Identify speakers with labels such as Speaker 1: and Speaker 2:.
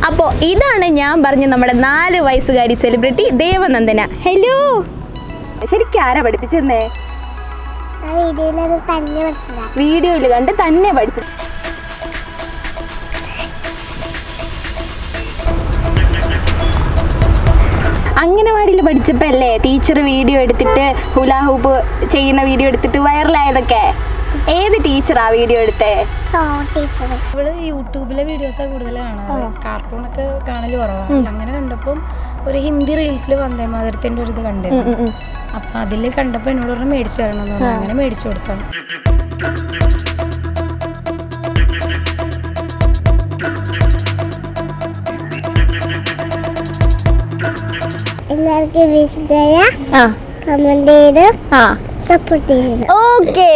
Speaker 1: അപ്പോൾ ഇതാണ് ഞാൻ പറഞ്ഞ നമ്മുടെ 4 വയസ്സുകാരി സെലിബ്രിറ്റി ദേവനന്ദന. ഹലോ. ശരിക്കും ആരാ പഠിപ്പിച്ചെന്നേ? വീഡിയോയിൽ കണ്ട് തന്നെ പഠിച്ചു. അംഗനവാടിയിൽ പഠിച്ചപ്പോൾ അല്ലേ ടീച്ചർ വീഡിയോ എടുത്തിട്ട് ഹുലാ ഹൂപ്പ് ചെയ്യുന്ന വീഡിയോ എടുത്തിട്ട് വൈറലായതൊക്കെ? ഏത് ടീച്ചറാ വീഡിയോ എടുത്തേ?
Speaker 2: ഇവള് യൂട്യൂബിലെ വീഡിയോസാണ് കൂടുതൽ കാണാറ്. കാർട്ടൂണൊക്കെ കാണൽ കുറവാണ്. അങ്ങനെ കണ്ടപ്പം ഒരു ഹിന്ദി റീൽസിൽ വന്ദേ മാതരത്തിന്റെ ഒരു ഇത് കണ്ടിരുന്നു. അപ്പൊ അതില് കണ്ടപ്പോ എന്നോട് പറഞ്ഞ് മേടിച്ചു തരണം എന്ന് പറഞ്ഞു. അങ്ങനെ മേടിച്ചു കൊടുത്താണ്.
Speaker 3: എല്ലാവർക്കും കമന്റ് ചെയ്ത് സപ്പോർട്ട് ചെയ്യുന്നു.
Speaker 1: ഓക്കേ.